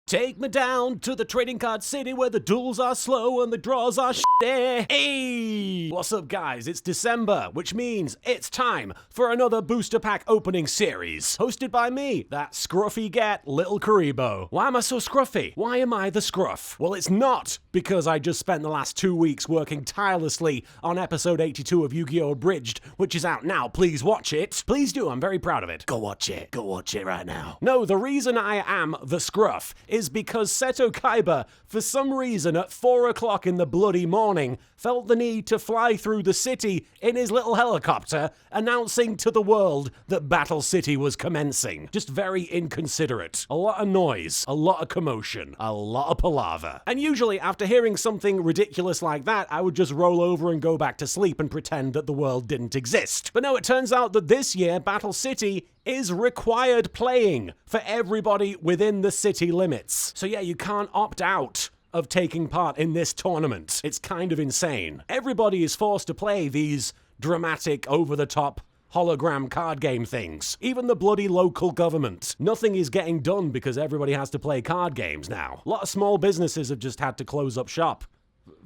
Take me down to the trading card city where the duels are slow and the draws are shitty. Hey! What's up, guys? It's December, which means it's time for another booster pack opening series. Hosted by me, that scruffy get, LittleKuriboh. Why am I so scruffy? Why am I the scruff? Well, it's not because I just spent the last 2 weeks working tirelessly on episode 82 of Yu-Gi-Oh! Abridged, which is out now. Please watch it. Please do. I'm very proud of it. Go watch it. Go watch it right now. No, the reason I am the scruff is because Seto Kaiba, for some reason at 4 o'clock in the bloody morning, felt the need to fly through the city in his little helicopter, announcing to the world that Battle City was commencing. Just very inconsiderate. A lot of noise, a lot of commotion, a lot of palaver. And usually after hearing something ridiculous like that, I would just roll over and go back to sleep and pretend that the world didn't exist. But no, it turns out that this year, Battle City is required playing for everybody within the city limits. So yeah, you can't opt out of taking part in this tournament. It's kind of insane. Everybody is forced to play these dramatic, over-the-top hologram card game things. Even the bloody local government. Nothing is getting done because everybody has to play card games now. A lot of small businesses have just had to close up shop.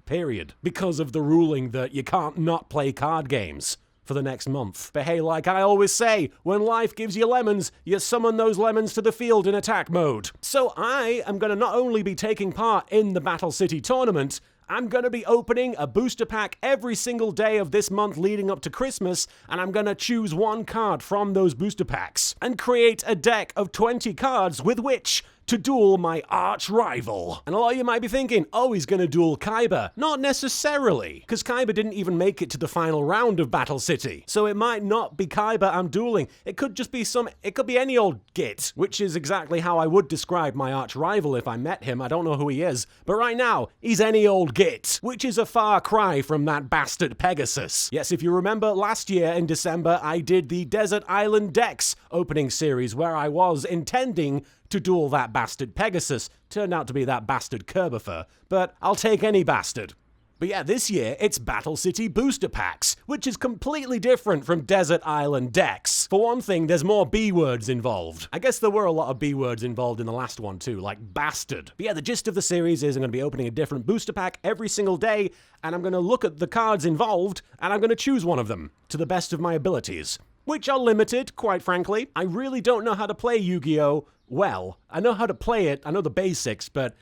Period. Because of the ruling that you can't not play card games for the next month. But hey, like I always say, when life gives you lemons, you summon those lemons to the field in attack mode. So I am going to not only be taking part in the Battle City tournament, I'm going to be opening a booster pack every single day of this month leading up to Christmas, and I'm going to choose one card from those booster packs and create a deck of 20 cards with which to duel my arch rival. And a lot of you might be thinking, oh, he's gonna duel Kaiba. Not necessarily, because Kaiba didn't even make it to the final round of Battle City. So it might not be Kaiba I'm dueling. It could just be it could be any old git, which is exactly how I would describe my arch rival if I met him. I don't know who he is, but right now, he's any old git, which is a far cry from that bastard Pegasus. Yes, if you remember last year in December, I did the Desert Island Decks opening series where I was intending to duel that bastard Pegasus. Turned out to be that bastard Kurboh, but I'll take any bastard. But yeah, this year, it's Battle City booster packs, which is completely different from Desert Island decks. For one thing, there's more B words involved. I guess there were a lot of B words involved in the last one too, like bastard. But yeah, the gist of the series is I'm going to be opening a different booster pack every single day, and I'm going to look at the cards involved, and I'm going to choose one of them to the best of my abilities. Which are limited, quite frankly. I really don't know how to play Yu-Gi-Oh! Well. I know how to play it, I know the basics, but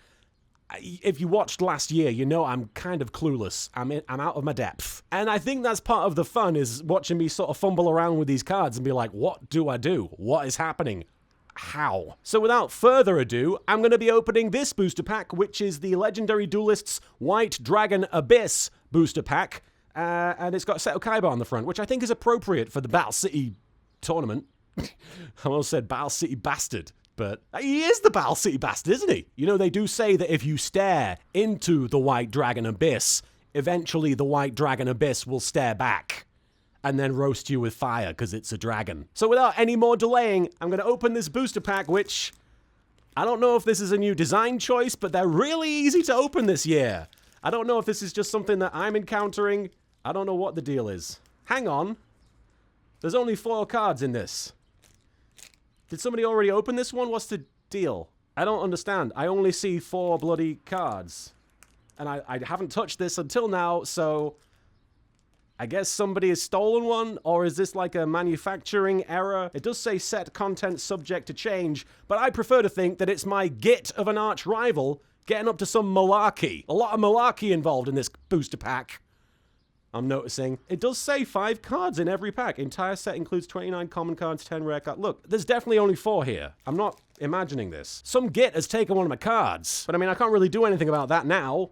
if you watched last year, you know I'm kind of clueless. I'm out of my depth. And I think that's part of the fun, is watching me sort of fumble around with these cards and be like, what do I do? What is happening? How? So without further ado, I'm going to be opening this booster pack, which is the Legendary Duelists White Dragon Abyss booster pack. And it's got Seto Kaiba on the front, which I think is appropriate for the Battle City tournament. I almost said Battle City Bastard, but he is the Battle City Bastard, isn't he? You know, they do say that if you stare into the White Dragon Abyss, eventually the White Dragon Abyss will stare back and then roast you with fire because it's a dragon. So without any more delaying, I'm going to open this booster pack, which I don't know if this is a new design choice, but they're really easy to open this year. I don't know if this is just something that I'm encountering. I don't know what the deal is. Hang on. There's only 4 cards in this. Did somebody already open this one? What's the deal? I don't understand. I only see 4 bloody cards. And I haven't touched this until now, so I guess somebody has stolen one, or is this like a manufacturing error? It does say set content subject to change, but I prefer to think that it's my git of an arch rival getting up to some malarkey. A lot of malarkey involved in this booster pack, I'm noticing. It does say 5 cards in every pack. Entire set includes 29 common cards, 10 rare cards. Look, there's definitely only 4 here. I'm not imagining this. Some git has taken one of my cards, but I mean, I can't really do anything about that now.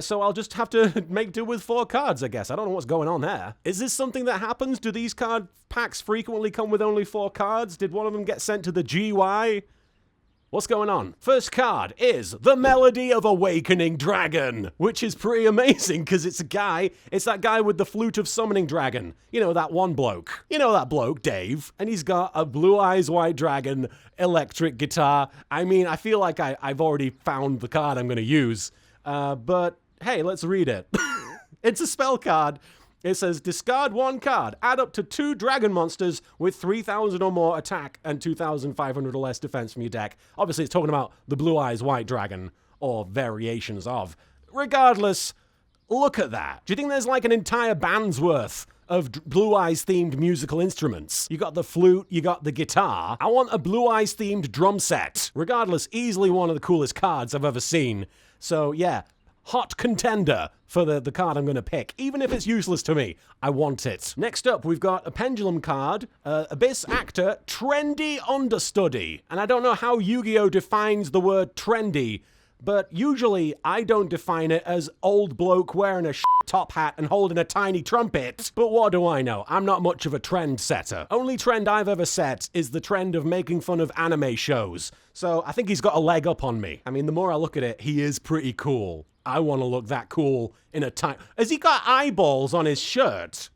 So I'll just have to make do with 4 cards, I guess. I don't know what's going on there. Is this something that happens? Do these card packs frequently come with only 4 cards? Did one of them get sent to the GY? What's going on? First card is the Melody of Awakening Dragon, which is pretty amazing because it's that guy with the Flute of Summoning Dragon. You know, that one bloke. You know that bloke, Dave. And he's got a Blue Eyes White Dragon electric guitar. I mean, I feel like I've already found the card I'm going to use. But hey, let's read it. It's a spell card. It says, discard 1 card. Add up to 2 dragon monsters with 3,000 or more attack and 2,500 or less defense from your deck. Obviously, it's talking about the Blue Eyes White Dragon, or variations of. Regardless, look at that. Do you think there's like an entire band's worth of Blue Eyes themed musical instruments? You got the flute, you got the guitar. I want a Blue Eyes themed drum set. Regardless, easily one of the coolest cards I've ever seen. So yeah, hot contender for the card I'm going to pick. Even if it's useless to me, I want it. Next up, we've got a pendulum card, Abyss Actor, Trendy Understudy. And I don't know how Yu-Gi-Oh! Defines the word trendy, but usually I don't define it as old bloke wearing a top hat and holding a tiny trumpet. But what do I know? I'm not much of a trend setter. Only trend I've ever set is the trend of making fun of anime shows. So I think he's got a leg up on me. I mean, the more I look at it, he is pretty cool. I want to look that cool in a time. Has he got eyeballs on his shirt?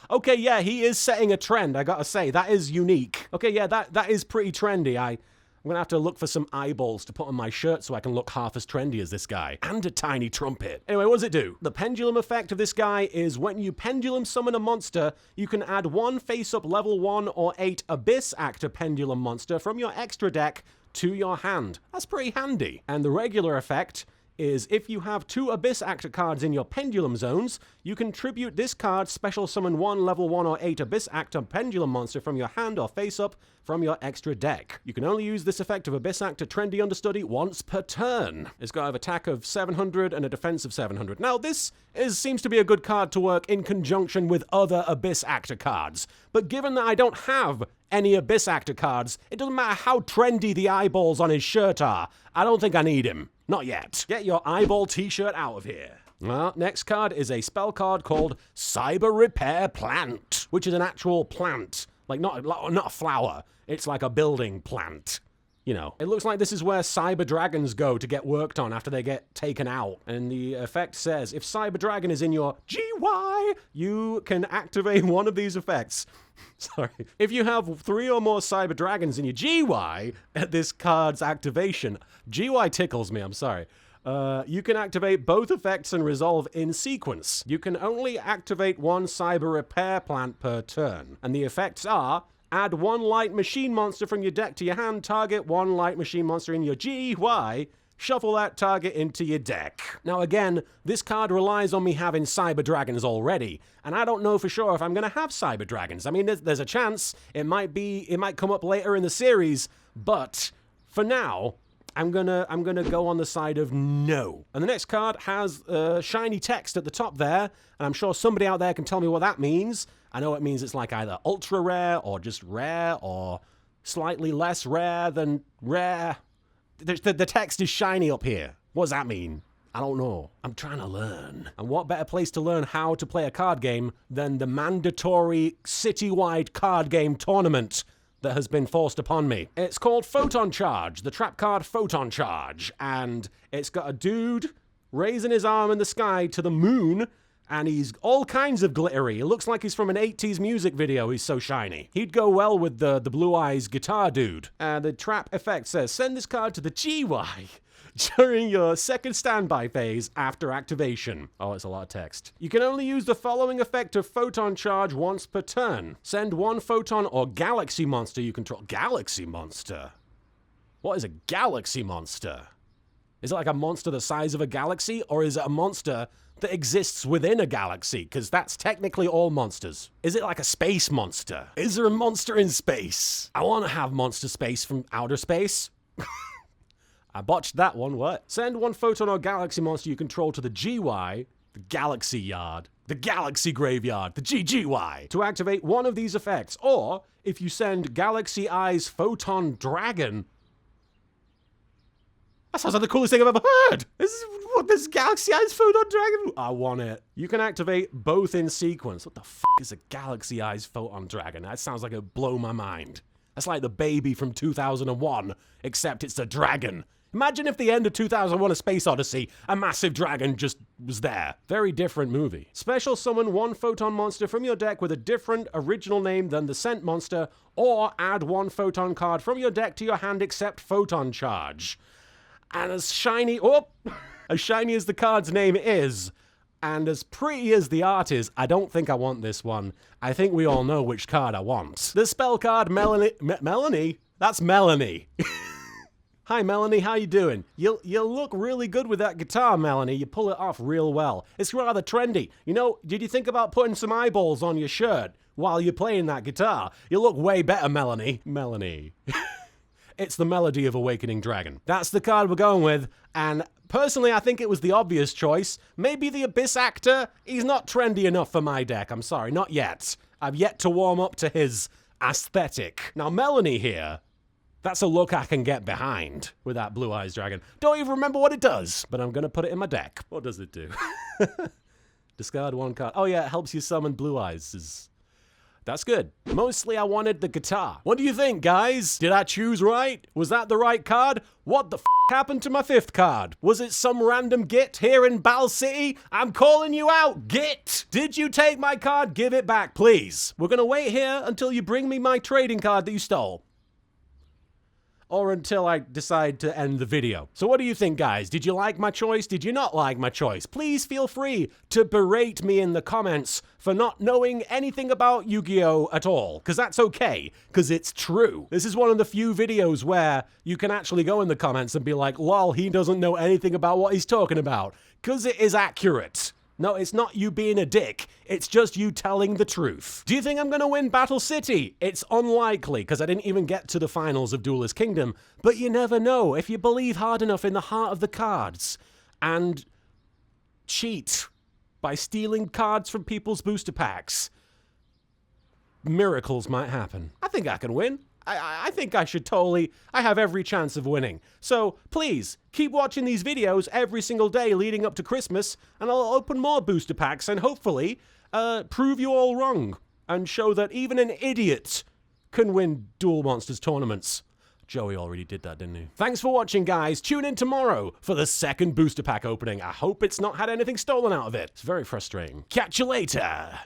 Okay, yeah, he is setting a trend, I gotta say. That is unique. Okay, yeah, that is pretty trendy. I'm gonna have to look for some eyeballs to put on my shirt so I can look half as trendy as this guy. And a tiny trumpet. Anyway, what does it do? The pendulum effect of this guy is when you pendulum summon a monster, you can add 1 face-up level 1 or 8 Abyss Actor pendulum monster from your extra deck to your hand. That's pretty handy. And the regular effect is if you have 2 Abyss Actor cards in your pendulum zones, you can tribute this card, special summon 1 level 1 or 8 Abyss Actor pendulum monster from your hand or face up from your extra deck. You can only use this effect of Abyss Actor Trendy Understudy once per turn. It's got an attack of 700 and a defense of 700. Now this seems to be a good card to work in conjunction with other Abyss Actor cards, but given that I don't have any Abyss Actor cards, it doesn't matter how trendy the eyeballs on his shirt are. I don't think I need him. Not yet. Get your eyeball t-shirt out of here. Well, next card is a spell card called Cyber Repair Plant, which is an actual plant. Like, not a flower. It's like a building plant. You know, it looks like this is where Cyber Dragons go to get worked on after they get taken out. And the effect says, if Cyber Dragon is in your GY, you can activate one of these effects. Sorry. If you have 3 or more Cyber Dragons in your GY at this card's activation, GY tickles me, I'm sorry. You can activate both effects and resolve in sequence. You can only activate 1 Cyber Repair Plant per turn. And the effects are: add 1 light machine monster from your deck to your hand, target 1 light machine monster in your GY, shuffle that target into your deck. Now again, this card relies on me having Cyber Dragons already, and I don't know for sure if I'm gonna have Cyber Dragons. I mean, there's a chance it might come up later in the series, but for now, I'm gonna go on the side of no. And the next card has shiny text at the top there, and I'm sure somebody out there can tell me what that means. I know it means it's like either ultra rare or just rare or slightly less rare than rare. The text is shiny up here. What does that mean? I don't know. I'm trying to learn. And what better place to learn how to play a card game than the mandatory citywide card game tournament that has been forced upon me. It's called Photon Charge, the trap card Photon Charge, and it's got a dude raising his arm in the sky to the moon, and he's all kinds of glittery. It looks like he's from an 80s music video, he's so shiny. He'd go well with the Blue Eyes guitar dude. And the trap effect says, send this card to the GY during your second standby phase after activation. Oh, it's a lot of text. You can only use the following effect of Photon Charge once per turn. Send 1 photon or galaxy monster you control. Galaxy monster? What is a galaxy monster? Is it like a monster the size of a galaxy, or is it a monster that exists within a galaxy? Because that's technically all monsters. Is it like a space monster? Is there a monster in space? I want to have monster space from outer space. I botched that one, what? Send 1 photon or galaxy monster you control to the GY, the Galaxy Yard, the Galaxy Graveyard, the GGY, to activate one of these effects. Or, if you send Galaxy Eyes Photon Dragon... That sounds like the coolest thing I've ever heard! This Galaxy Eyes Photon Dragon? I want it. You can activate both in sequence. What the f*** is a Galaxy Eyes Photon Dragon? That sounds like it'd blow my mind. That's like the baby from 2001, except it's a dragon. Imagine if the end of 2001 A Space Odyssey, a massive dragon just was there. Very different movie. Special summon 1 photon monster from your deck with a different original name than the sent monster, or add 1 photon card from your deck to your hand except Photon Charge. And as shiny as the card's name is, And as pretty as the art is, I don't think I want this one. I think we all know which card I want. The spell card Melanie... Melanie? That's Melanie. Hi, Melanie, how you doing? You look really good with that guitar, Melanie. You pull it off real well. It's rather trendy. You know, did you think about putting some eyeballs on your shirt while you're playing that guitar? You look way better, Melanie. Melanie. It's the Melody of Awakening Dragon. That's the card we're going with, and personally, I think it was the obvious choice. Maybe the Abyss Actor? He's not trendy enough for my deck, I'm sorry, not yet. I've yet to warm up to his aesthetic. Now, Melanie here, that's a look I can get behind with that Blue Eyes Dragon. Don't even remember what it does, but I'm gonna put it in my deck. What does it do? Discard one card. Oh yeah, it helps you summon Blue Eyes. That's good. Mostly I wanted the guitar. What do you think, guys? Did I choose right? Was that the right card? What the f happened to my 5th card? Was it some random git here in Bal City? I'm calling you out, git! Did you take my card? Give it back, please. We're gonna wait here until you bring me my trading card that you stole. Or until I decide to end the video. So what do you think, guys? Did you like my choice? Did you not like my choice? Please feel free to berate me in the comments for not knowing anything about Yu-Gi-Oh! At all, because that's okay, because it's true. This is one of the few videos where you can actually go in the comments and be like, lol, he doesn't know anything about what he's talking about, because it is accurate. No, it's not you being a dick. It's just you telling the truth. Do you think I'm going to win Battle City? It's unlikely, because I didn't even get to the finals of Duelist Kingdom. But you never know if you believe hard enough in the heart of the cards and cheat by stealing cards from people's booster packs. Miracles might happen. I think I can win. I think I should totally, I have every chance of winning. So please, keep watching these videos every single day leading up to Christmas, and I'll open more booster packs and hopefully prove you all wrong and show that even an idiot can win Duel Monsters tournaments. Joey already did that, didn't he? Thanks for watching, guys. Tune in tomorrow for the 2nd booster pack opening. I hope it's not had anything stolen out of it. It's very frustrating. Catch you later.